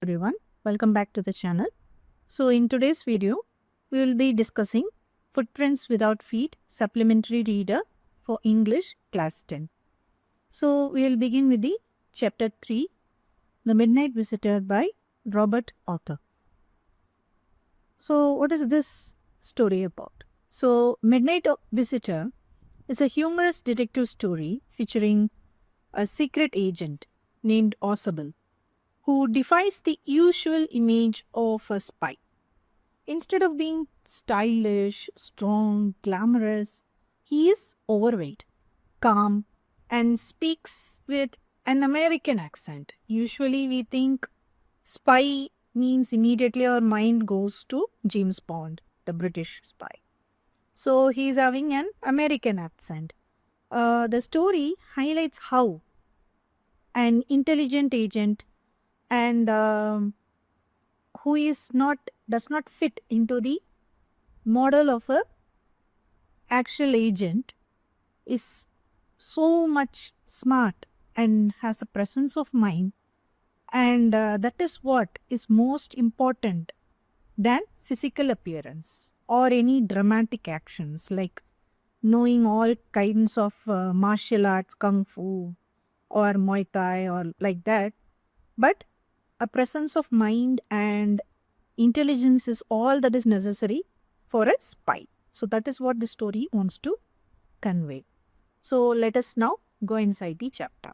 everyone, welcome back to the channel. So in today's video, we will be discussing Footprints Without Feet Supplementary Reader for English Class 10. So we will begin with the chapter 3, The Midnight Visitor by Robert Arthur. So what is this story about? So Midnight Visitor is a humorous detective story featuring a secret agent named Osable who defies the usual image of a spy. Instead of being stylish, strong, glamorous, he is overweight, calm, and speaks with an American accent. Usually, we think spy means immediately our mind goes to James Bond, the British spy. So, he is having an American accent. The story highlights how an intelligent agent and who is not does not fit into the model of a actual agent is so much smart and has a presence of mind, and that is what is most important than physical appearance or any dramatic actions like knowing all kinds of martial arts, kung fu or muay thai or like that. But a presence of mind and intelligence is all that is necessary for a spy. So that is what the story wants to convey. So let us now go inside the chapter.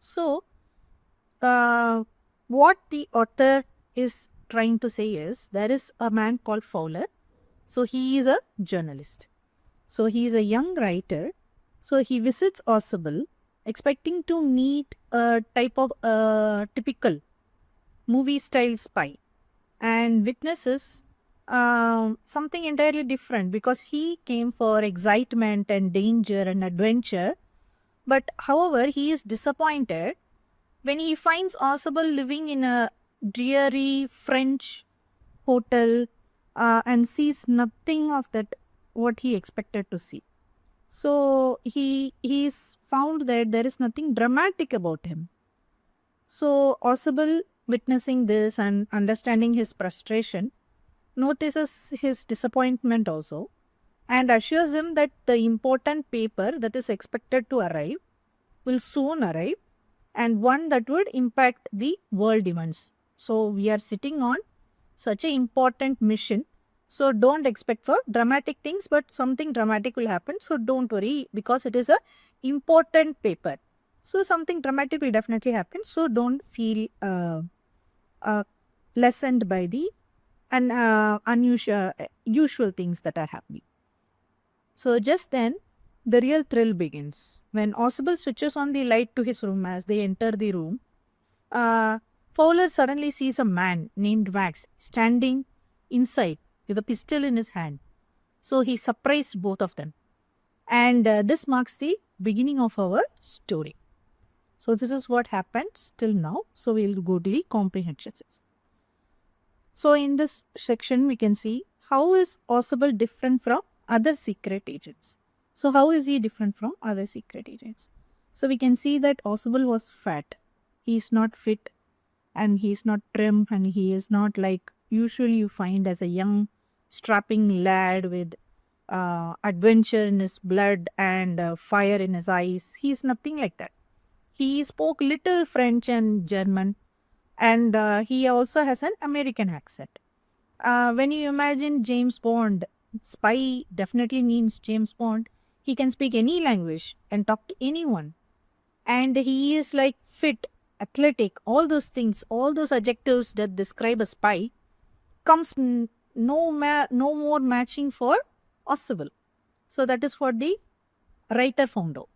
So what the author is trying to say is there is a man called Fowler. So he is a journalist. So he is a young writer. So he visits Osable expecting to meet a type of typical movie style spy and witnesses something entirely different because he came for excitement and danger and adventure. But however, he is disappointed when he finds Osable living in a dreary French hotel and sees nothing of that what he expected to see. So he's found that there is nothing dramatic about him. So Osable, witnessing this and understanding his frustration, notices his disappointment also and assures him that the important paper that is expected to arrive will soon arrive and one that would impact the world events. So we are sitting on such an important mission. So don't expect for dramatic things, but something dramatic will happen. So don't worry because it is a important paper. So something dramatic will definitely happen. So don't feel lessened by the unusual usual things that are happening. So just then, the real thrill begins. When Osable switches on the light to his room as they enter the room, uh, Fowler suddenly sees a man named Wax standing inside with a pistol in his hand. So he surprised both of them. And this marks the beginning of our story. So this is what happens till now. So we'll go to the comprehensions. So in this section, we can see how is Osable different from other secret agents. So how is he different from other secret agents? So we can see that Osable was fat. He is not fit and he is not trim and he is not like usually you find as a young strapping lad with adventure in his blood and fire in his eyes. He is nothing like that. He spoke little French and German and he also has an American accent. When you imagine James Bond, spy definitely means James Bond. He can speak any language and talk to anyone. And he is like fit, athletic, all those things, all those adjectives that describe a spy comes no more matching for Osable. So that is what the writer found out.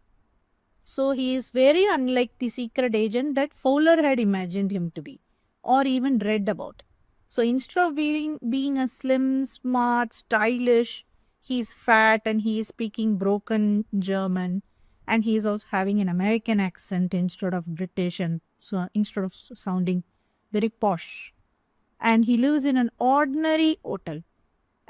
So he is very unlike the secret agent that Fowler had imagined him to be or even read about. So instead of being a slim, smart, stylish, he's fat and he is speaking broken German and he is also having an American accent instead of British and so instead of sounding very posh. And he lives in an ordinary hotel,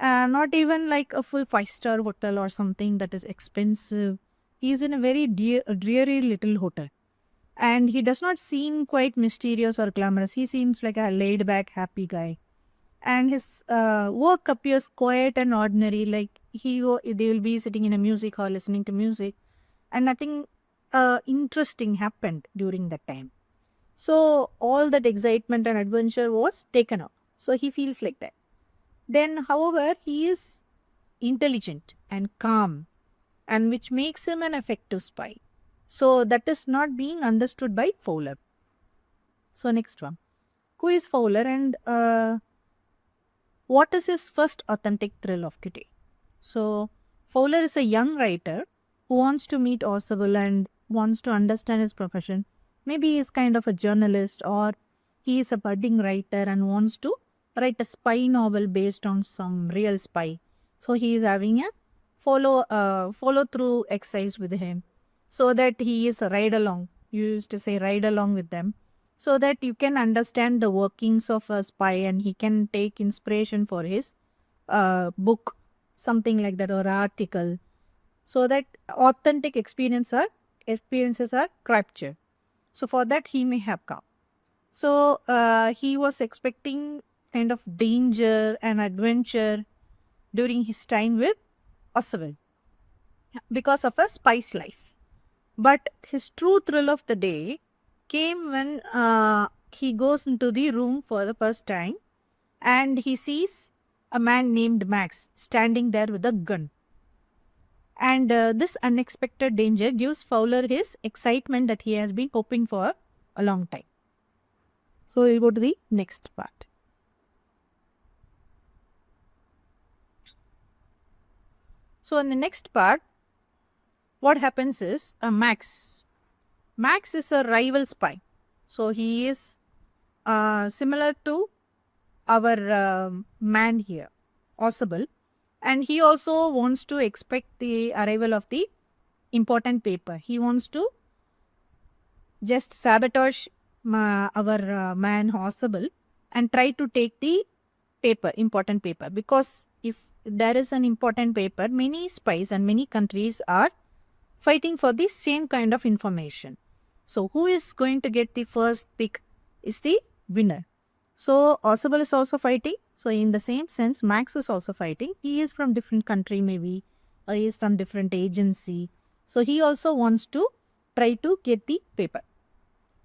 not even like a full five-star hotel or something that is expensive. He's in a very dreary little hotel. And he does not seem quite mysterious or glamorous. He seems like a laid back, happy guy. And his work appears quiet and ordinary, like they will be sitting in a music hall listening to music, and nothing interesting happened during that time. So all that excitement and adventure was taken off. So he feels like that. Then, however, he is intelligent and calm, and which makes him an effective spy. So that is not being understood by Fowler. So next one, who is Fowler, and what is his first authentic thrill of the day? So Fowler is a young writer who wants to meet Orcival and wants to understand his profession. Maybe he is kind of a journalist, or he is a budding writer and wants to write a spy novel based on some real spy. So he is having a follow through exercise with him, so that he is a ride along. You used to say ride along with them, so that you can understand the workings of a spy and he can take inspiration for his book, something like that, or article, so that authentic experiences are captured. So for that he may have come. So he was expecting kind of danger and adventure during his time with Oswald because of a spy's life. But his true thrill of the day came when he goes into the room for the first time and he sees a man named Max standing there with a gun. And this unexpected danger gives Fowler his excitement that he has been hoping for a long time. So we'll go to the next part. So in the next part, what happens is Max is a rival spy. So he is similar to our man here, Osable, and he also wants to expect the arrival of the important paper. He wants to just sabotage our man Osable and try to take the important paper, because if there is an important paper, many spies and many countries are fighting for the same kind of information. So who is going to get the first pick is the winner. So Osable is also fighting. So in the same sense, Max is also fighting. He is from different country maybe, or he is from different agency. So he also wants to try to get the paper.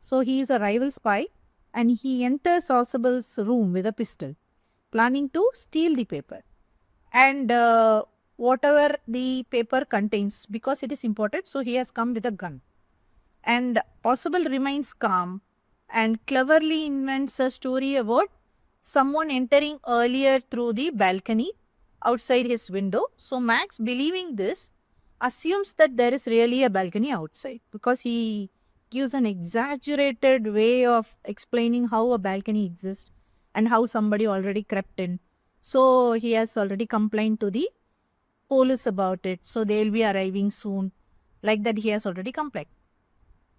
So he is a rival spy and he enters Osable's room with a pistol, planning to steal the paper. And whatever the paper contains, because it is important, so he has come with a gun. And Osable remains calm and cleverly invents a story about someone entering earlier through the balcony outside his window. So Max, believing this, assumes that there is really a balcony outside, because he gives an exaggerated way of explaining how a balcony exists and how somebody already crept in. So he has already complained to the police about it. So they will be arriving soon. Like that, he has already complained.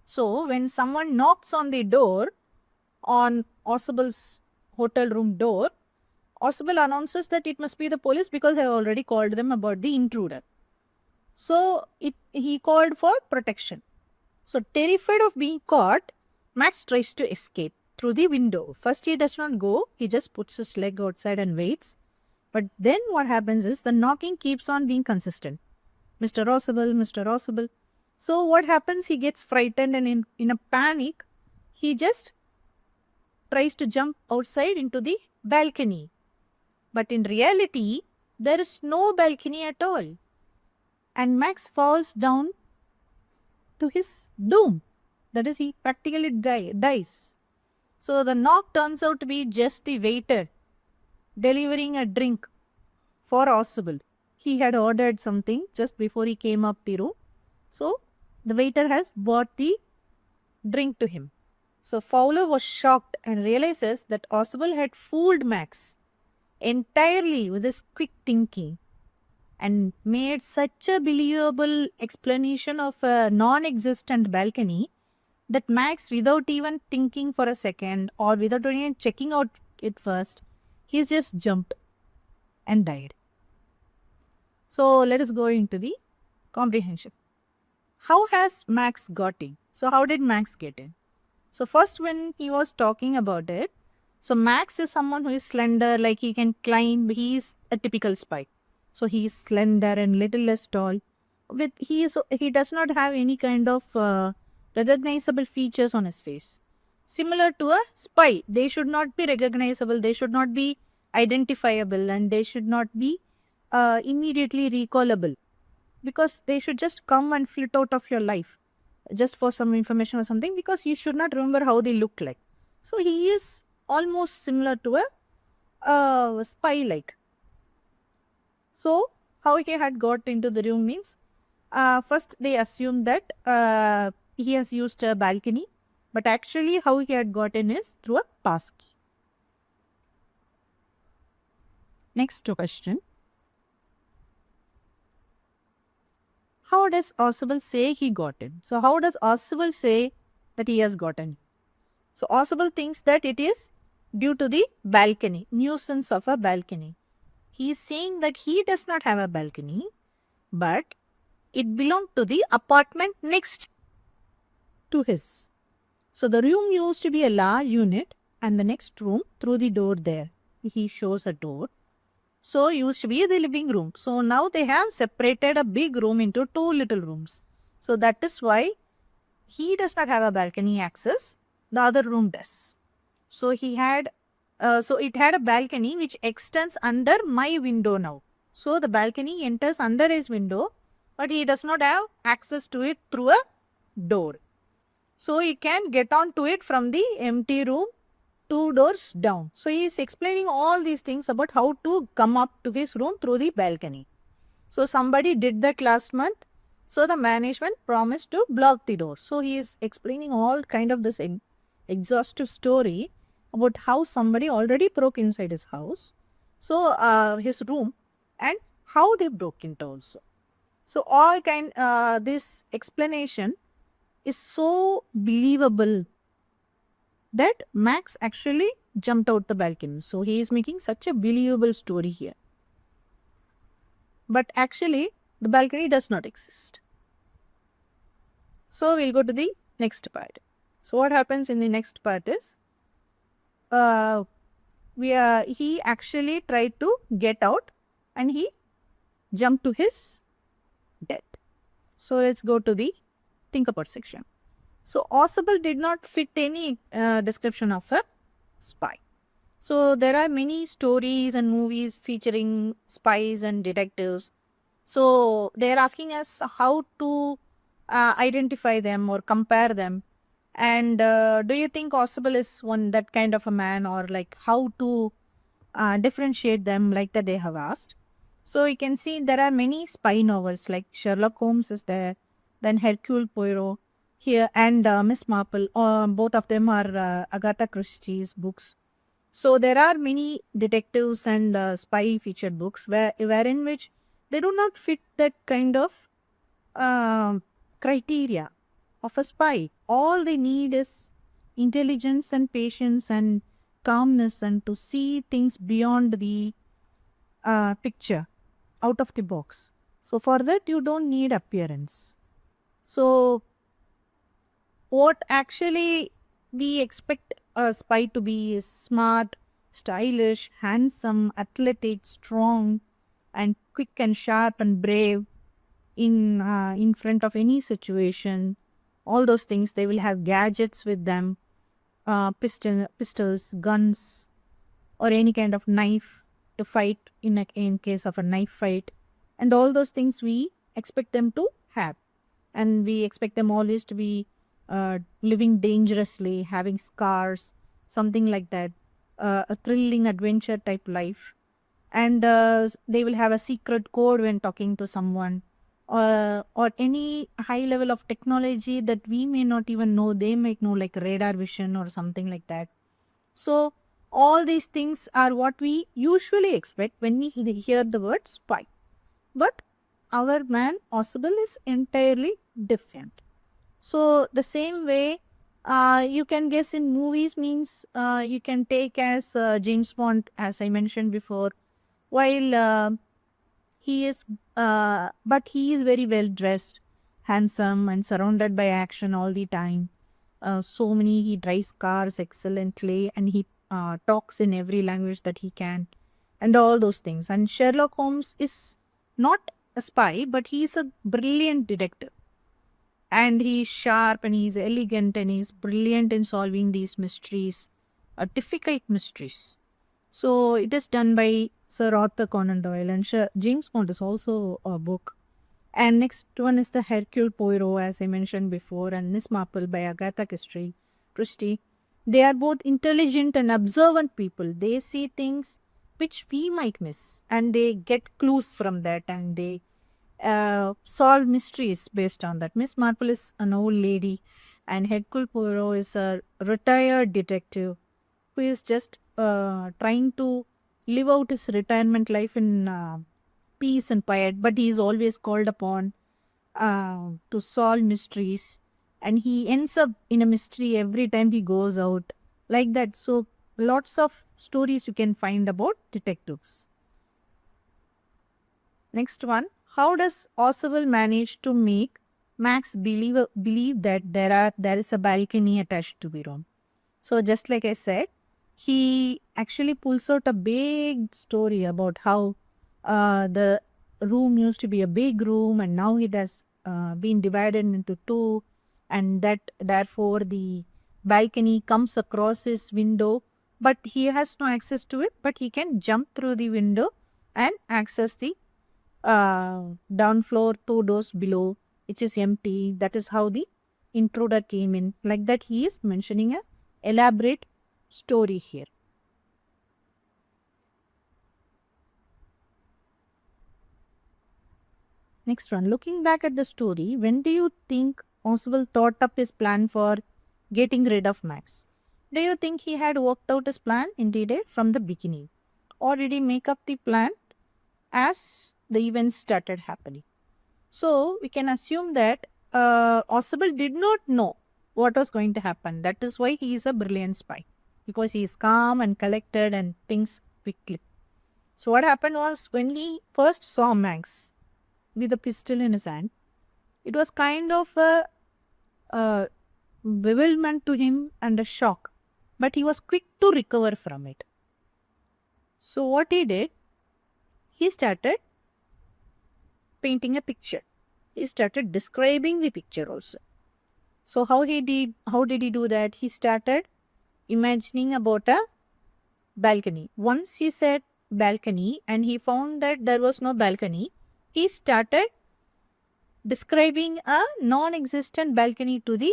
So when someone knocks on the door, on Osable's hotel room door, Osable announces that it must be the police because I have already called them about the intruder. So he called for protection. So terrified of being caught, Max tries to escape through the window. First he does not go, he just puts his leg outside and waits. But then what happens is the knocking keeps on being consistent. Mr. Osable, Mr. Osable. So what happens, he gets frightened and in a panic, he just tries to jump outside into the balcony. But in reality, there is no balcony at all. And Max falls down to his doom. That is, he practically dies. So the knock turns out to be just the waiter delivering a drink for Osable. He had ordered something just before he came up the room. So the waiter has brought the drink to him. So Fowler was shocked and realizes that Osable had fooled Max entirely with his quick thinking and made such a believable explanation of a non-existent balcony that Max, without even thinking for a second or without even checking out it first, he just jumped and died. So let us go into the comprehension. how has Max got in? So how did Max get in? So first when he was talking about it, so Max is someone who is slender, like he can climb. He's a typical spy. So he's slender and little less tall. He does not have any kind of recognizable features on his face. Similar to a spy, they should not be recognizable. They should not be identifiable, and they should not be immediately recallable, because they should just come and flit out of your life just for some information or something, because you should not remember how they look like. So he is almost similar to a spy like. So how he had got into the room means, first they assumed that he has used a balcony, but actually how he had gotten is through a pass key. Next question. How does Ausable say he got in? So how does Ausable say that he has gotten? So Ausable thinks that it is due to the balcony, nuisance of a balcony. He is saying that he does not have a balcony, but it belonged to the apartment next to his. So the room used to be a large unit, and the next room through the door there, he shows a door. So used to be the living room. So now they have separated a big room into two little rooms. So that is why he does not have a balcony access. The other room does. So he had, so it had a balcony which extends under my window now. So the balcony enters under his window, but he does not have access to it through a door. So he can get onto it from the empty room 2 doors down. So he is explaining all these things about how to come up to his room through the balcony. So somebody did that last month. So the management promised to block the door. So he is explaining all kind of this exhaustive story about how somebody already broke inside his house. So his room, and how they broke into also. So all this explanation is so believable that Max actually jumped out the balcony. So he is making such a believable story here. But actually, the balcony does not exist. So we'll go to the next part. So what happens in the next part is, he actually tried to get out, and he jumped to his death. So let's go to the think about section. So Ausable did not fit any description of a spy. So there are many stories and movies featuring spies and detectives. So they are asking us how to identify them or compare them. And do you think Ausable is that kind of a man, or like how to differentiate them, like that they have asked? So you can see there are many spy novels, like Sherlock Holmes is there, then Hercule Poirot here, and Miss Marple. Both of them are Agatha Christie's books. So there are many detectives and spy featured books wherein which they do not fit that kind of criteria of a spy. All they need is intelligence and patience and calmness, and to see things beyond the picture, out of the box. So for that you don't need appearance. So what actually we expect a spy to be is smart, stylish, handsome, athletic, strong, and quick and sharp and brave in front of any situation. All those things. They will have gadgets with them, pistols, guns, or any kind of knife to fight in case of a knife fight, and all those things we expect them to have, and we expect them always to be living dangerously, having scars, something like that, a thrilling adventure type life, and they will have a secret code when talking to someone, or any high level of technology that we may not even know. They might know, like radar vision or something like that. So all these things are what we usually expect when we hear the word spy. But our man Ausable is entirely different. So the same way you can guess in movies means you can take as James Bond, as I mentioned before, while he is, but he is very well dressed, handsome and surrounded by action all the time. He drives cars excellently, and he talks in every language that he can, and all those things. And Sherlock Holmes is not a spy, but he's a brilliant detective. And he's sharp and he's elegant and he's brilliant in solving these mysteries, difficult mysteries. So it is done by Sir Arthur Conan Doyle, and James Bond is also a book. And next one is the Hercule Poirot, as I mentioned before, and Miss Marple by Agatha Christie. They are both intelligent and observant people. They see things which we might miss, and they get clues from that, and they solve mysteries based on that. Miss Marple is an old lady, and Hercule Poirot is a retired detective who is just trying to live out his retirement life in peace and quiet, but he is always called upon to solve mysteries, and he ends up in a mystery every time he goes out, like that. So, lots of stories you can find about detectives. Next one, how does Oswald manage to make Max believe that there is a balcony attached to the room? So, just like I said, he actually pulls out a big story about how the room used to be a big room, and now it has been divided into two, and that therefore the balcony comes across his window, but he has no access to it, but he can jump through the window and access the down floor 2 doors below, which is empty. That is how the intruder came in. Like that, he is mentioning a elaborate story here. Next one, looking back at the story, when do you think Oswald thought up his plan for getting rid of Max? Do you think he had worked out his plan in detail from the beginning, or did he make up the plan as the events started happening? So we can assume that Oswald did not know what was going to happen. That is why he is a brilliant spy, because he is calm and collected and thinks quickly. So what happened was, when he first saw Max with a pistol in his hand, it was kind of a bewilderment to him and a shock, but he was quick to recover from it. So what he did, he started painting a picture. He started describing the picture also. So how did he do that? He started imagining about a balcony. Once he said balcony and he found that there was no balcony, he started describing a non-existent balcony to the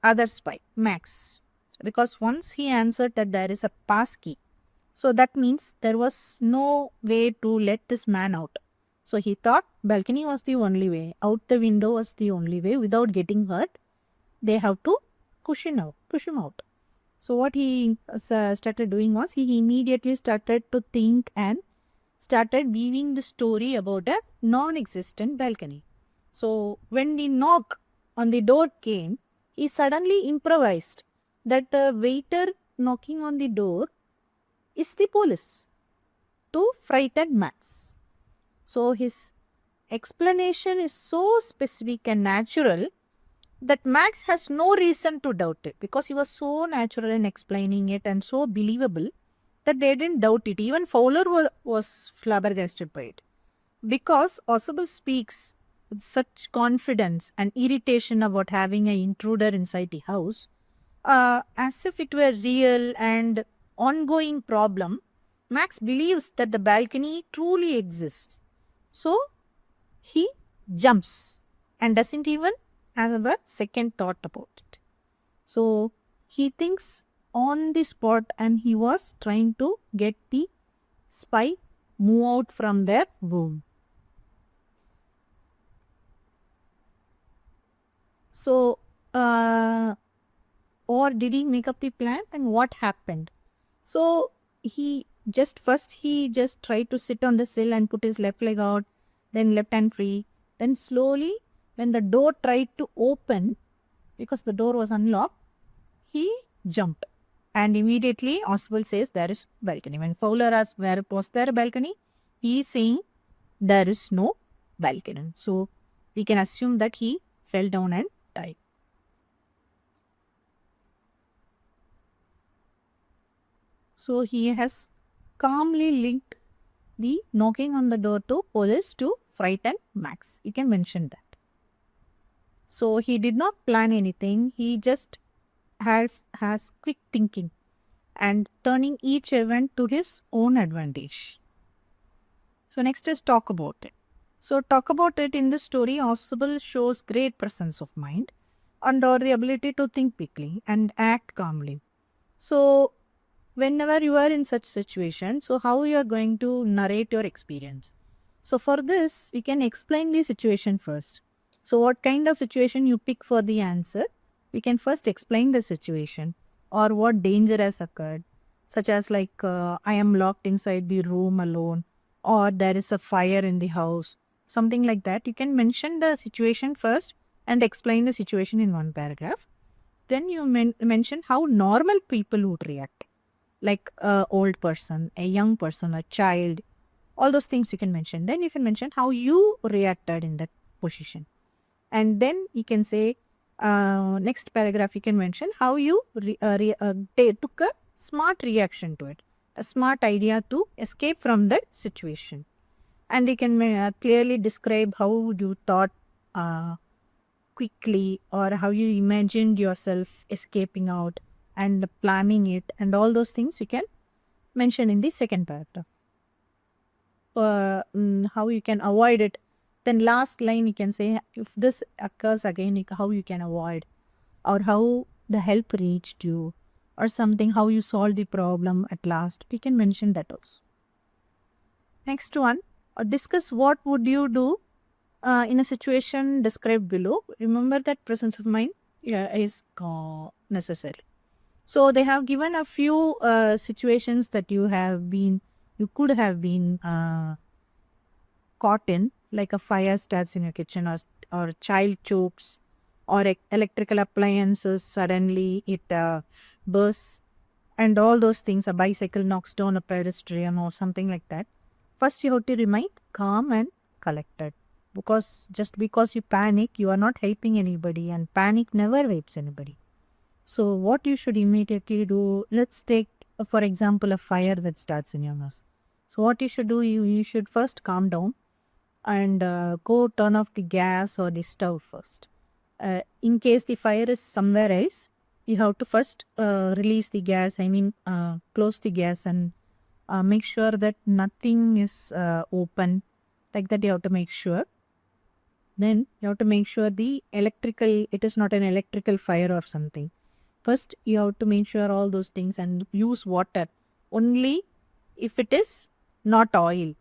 other spy, Max. Because once he answered that there is a pass key, so that means there was no way to let this man out. So he thought balcony was the only way, out the window was the only way. Without getting hurt, they have to push him out. So what he started doing was, he immediately started to think and started weaving the story about a non-existent balcony. So when the knock on the door came, he suddenly improvised that the waiter knocking on the door is the police to frighten Max. So his explanation is so specific and natural that Max has no reason to doubt it, because he was so natural in explaining it and so believable that they didn't doubt it. Even Fowler was flabbergasted by it, because Oswald speaks with such confidence and irritation about having an intruder inside the house, as if it were real and ongoing problem. Max believes that the balcony truly exists. So he jumps and doesn't even have a second thought about it. So he thinks on the spot, and he was trying to get the spy move out from their room. So, or did he make up the plan, and what happened? So he just tried to sit on the sill and put his left leg out, then left hand free. Then slowly, when the door tried to open, because the door was unlocked, he jumped. And immediately Oswald says there is balcony. When Fowler asks was there a balcony, he is saying there is no balcony. So we can assume that he fell down and died. So he has calmly linked the knocking on the door to police to frighten Max. You can mention that. So he did not plan anything. He just has quick thinking and turning each event to his own advantage. So next is talk about it. So talk about it in the story, Oswald shows great presence of mind and or the ability to think quickly and act calmly. So whenever you are in such situation, so how you are going to narrate your experience? So for this, we can explain the situation first. So what kind of situation you pick for the answer? We can first explain the situation or what danger has occurred, such as like I am locked inside the room alone or there is a fire in the house, something like that. You can mention the situation first and explain the situation in one paragraph. Then you mention how normal people would react, like a old person, a young person, a child, all those things you can mention. Then you can mention how you reacted in that position. And then you can say, next paragraph, you can mention how you took a smart reaction to it, a smart idea to escape from that situation. And you can clearly describe how you thought quickly or how you imagined yourself escaping out and planning it, and all those things you can mention in the second paragraph. How you can avoid it. Then last line you can say if this occurs again, how you can avoid, or how the help reached you, or something, how you solve the problem at last. We can mention that also. Next one, discuss what would you do in a situation described below. Remember that presence of mind is necessary. So they have given a few situations that you could have been caught in, like a fire starts in your kitchen, or child chokes, or electrical appliances suddenly it bursts, and all those things. A bicycle knocks down a pedestrian or something like that. First you have to remain calm and collected, because just because you panic, you are not helping anybody, and panic never helps anybody. So what you should immediately do, let's take for example a fire that starts in your house. So what you should do, you should first calm down and go turn off the gas or the stove first. In case the fire is somewhere else, you have to first release the gas, close the gas, and make sure that nothing is open. Like that you have to make sure. Then you have to make sure it is not an electrical fire or something. First, you have to make sure all those things and use water only if it is not oil.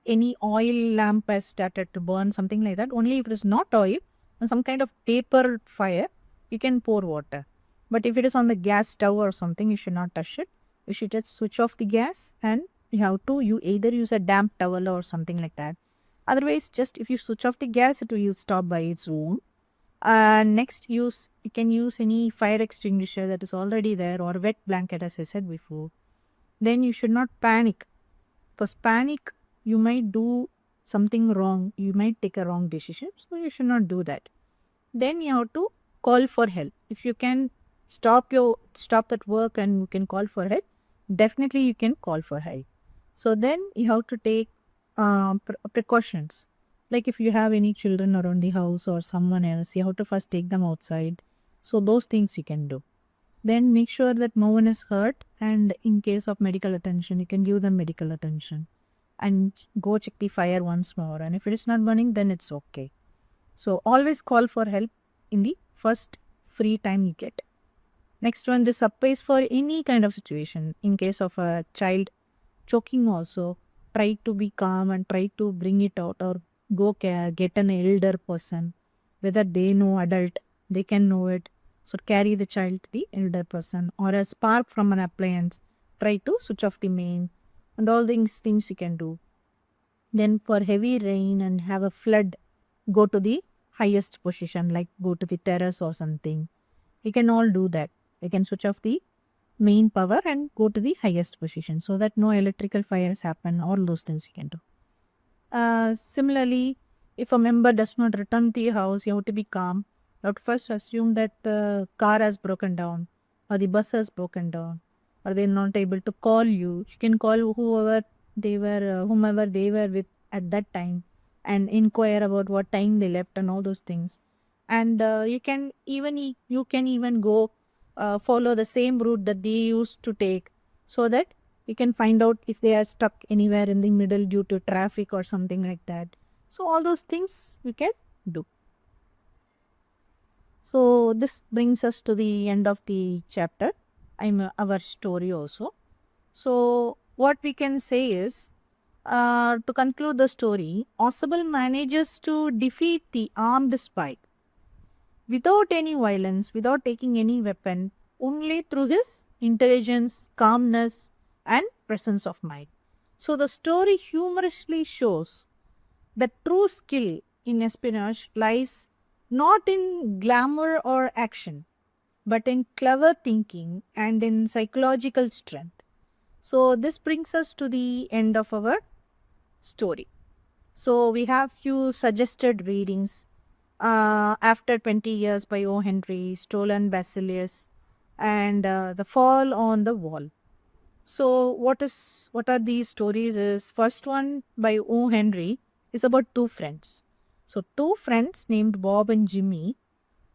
Any oil lamp has started to burn, something like that. Only if it is not oil and some kind of paper fire, you can pour water. But if it is on the gas stove or something, you should not touch it. You should just switch off the gas, and you either use a damp towel or something like that. Otherwise, just if you switch off the gas, it will stop by its own. Next, you can use any fire extinguisher that is already there, or wet blanket, as I said before. Then you should not panic. Because panic, you might do something wrong. You might take a wrong decision. So you should not do that. Then you have to call for help. If you can stop that work and you can call for help, definitely you can call for help. So then you have to take precautions. Like if you have any children around the house or someone else, you have to first take them outside. So those things you can do. Then make sure that no one is hurt, and in case of medical attention, you can give them medical attention and go check the fire once more. And if it is not burning, then it's okay. So always call for help in the first free time you get. Next one, this applies for any kind of situation. In case of a child choking also, try to be calm and try to bring it out, or go get an elder person, whether they know adult, they can know it. So carry the child to the elder person, or a spark from an appliance, try to switch off the main, and all these things you can do. Then for heavy rain and have a flood, go to the highest position, like go to the terrace or something. You can all do that. You can switch off the main power and go to the highest position so that no electrical fires happen. All those things you can do. Similarly, If a member does not return to the house, you have to be calm. You have to first assume that the car has broken down or the bus has broken down or they're not able to call you. You can call whomever they were with at that time and inquire about what time they left and all those things. And you can even go follow the same route that they used to take so that you can find out if they are stuck anywhere in the middle due to traffic or something like that. So all those things we can do. So this brings us to the end of the chapter. Our story also. So what we can say is, to conclude the story, Osable manages to defeat the armed spy without any violence, without taking any weapon, only through his intelligence, calmness, and presence of mind. So the story humorously shows the true skill in espionage lies not in glamour or action, but in clever thinking and in psychological strength. So this brings us to the end of our story. So we have few suggested readings. After 20 Years by O. Henry, Stolen Basilius, and The Fall on the Wall. So what are these stories is first one by O. Henry is about two friends. So two friends named Bob and Jimmy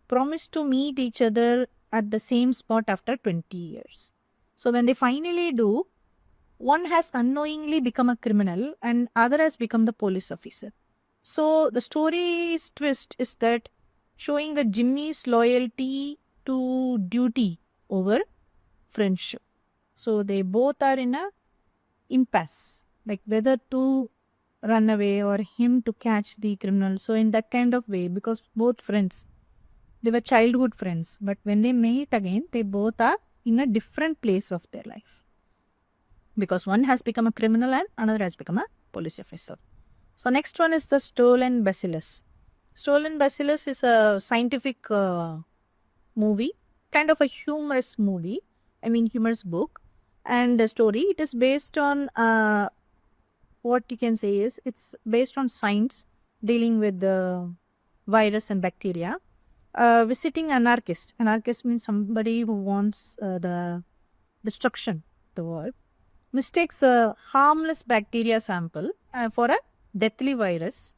promise to meet each other at the same spot after 20 years. So when they finally do, one has unknowingly become a criminal and other has become the police officer. So the story's twist is that showing the Jimmy's loyalty to duty over friendship. So they both are in a impasse, like whether to run away or him to catch the criminal. So in that kind of way, because both friends, they were childhood friends, but when they meet again, they both are in a different place of their life. Because one has become a criminal and another has become a police officer. So next one is the Stolen Bacillus. Stolen Bacillus is a scientific movie, kind of a humorous movie. Humorous book and the story. It is based on what you can say is it's based on science dealing with the virus and bacteria. Visiting anarchist. Anarchist means somebody who wants the destruction of the world. Mistakes a harmless bacteria sample for a deathly virus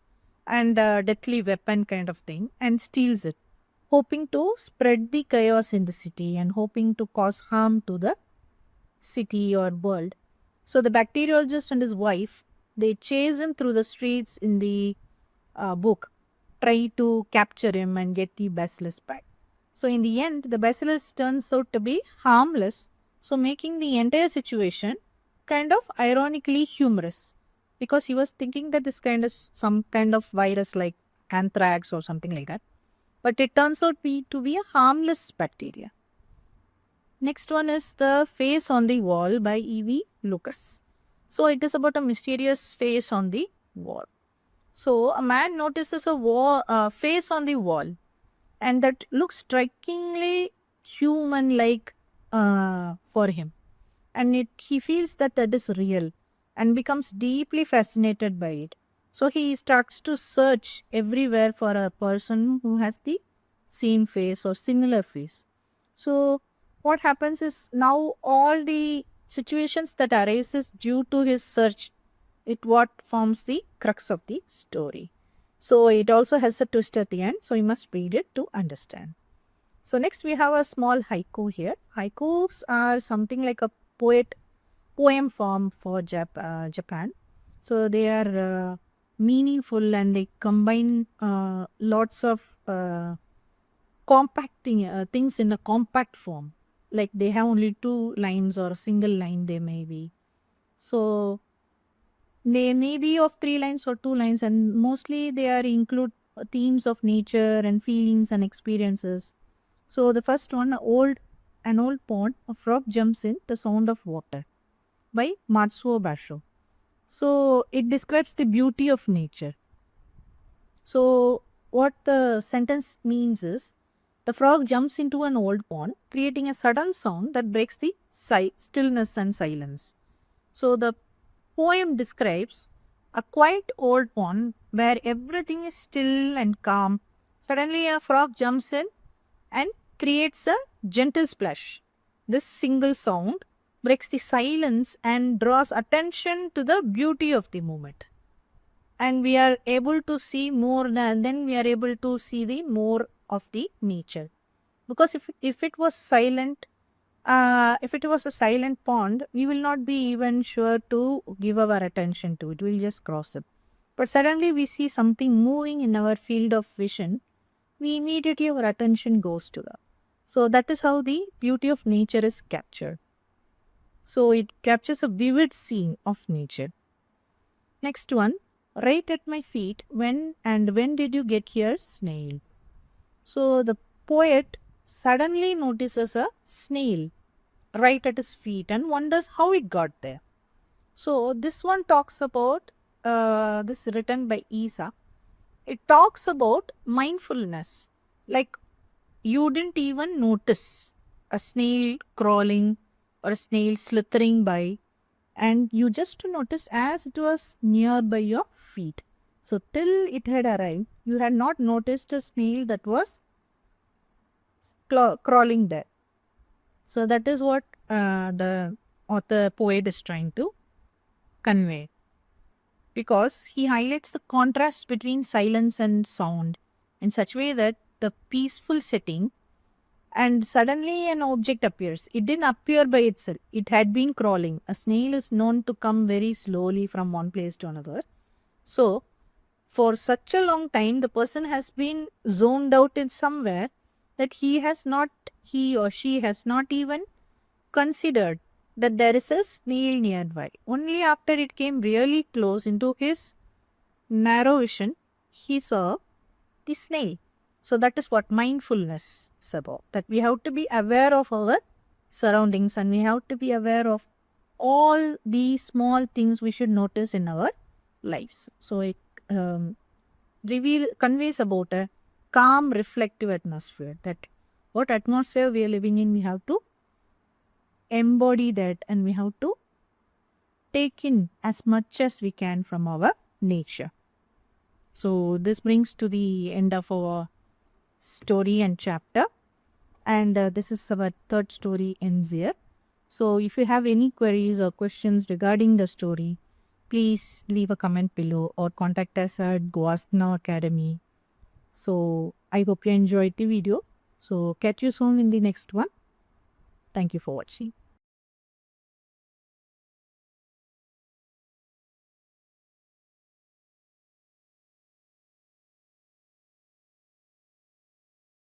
and a deathly weapon kind of thing and steals it, hoping to spread the chaos in the city and hoping to cause harm to the city or world. So the bacteriologist and his wife, they chase him through the streets in the book, try to capture him and get the bacillus back. So in the end, the bacillus turns out to be harmless, so making the entire situation kind of ironically humorous because he was thinking that this kind of some kind of virus like anthrax or something like that, but it turns out to be a harmless bacteria. Next one is The Face on the Wall by E.V. Lucas. So it is about a mysterious face on the wall. So a man notices a face on the wall and that looks strikingly human-like for him. And he feels that is real and becomes deeply fascinated by it. So he starts to search everywhere for a person who has the same face or similar face. So what happens is now all the situations that arises due to his search, it what forms the crux of the story. So it also has a twist at the end, so you must read it to understand. So next we have a small haiku here. Haikus are something like a poem form for Japan. So they are meaningful and they combine lots of compacting things in a compact form. Like they have only two lines or a single line they may be. So they may be of 3 lines or 2 lines and mostly they are include themes of nature and feelings and experiences. So the first one, an old pond, a frog jumps in, the sound of water by Matsuo Basho. So it describes the beauty of nature. So what the sentence means is the frog jumps into an old pond, creating a sudden sound that breaks the stillness and silence. So the poem describes a quiet old pond where everything is still and calm. Suddenly, a frog jumps in and creates a gentle splash. This single sound breaks the silence and draws attention to the beauty of the moment. And we are able to see more than then we are able to see the more of the nature. Because if it was silent, if it was a silent pond, we will not be even sure to give our attention to it. We'll just cross it. But suddenly we see something moving in our field of vision, we immediately our attention goes to that. So that is how the beauty of nature is captured. So it captures a vivid scene of nature. Next one, right at my feet, when did you get here, snail? So the poet suddenly notices a snail right at his feet and wonders how it got there. So this one talks about this written by Isa. It talks about mindfulness. Like you didn't even notice a snail crawling or a snail slithering by, and you just noticed as it was nearby your feet. So till it had arrived, you had not noticed a snail that was crawling there. So that is what the author poet is trying to convey, because he highlights the contrast between silence and sound in such a way that the peaceful setting and suddenly an object appears. It didn't appear by itself. It had been crawling. A snail is known to come very slowly from one place to another. So for such a long time, the person has been zoned out in somewhere that he or she has not even considered that there is a snail nearby. Only after it came really close into his narrow vision, he saw the snail. So that is what mindfulness is about. That we have to be aware of our surroundings and we have to be aware of all the small things we should notice in our lives. So it conveys about a calm, reflective atmosphere. That what atmosphere we are living in, we have to embody that and we have to take in as much as we can from our nature. So this brings to the end of our story and chapter, and this is our third story ends here. So if you have any queries or questions regarding the story, please leave a comment below or contact us at Go Ask Now Academy. So I hope you enjoyed the video. So catch you soon in the next one. Thank you for watching.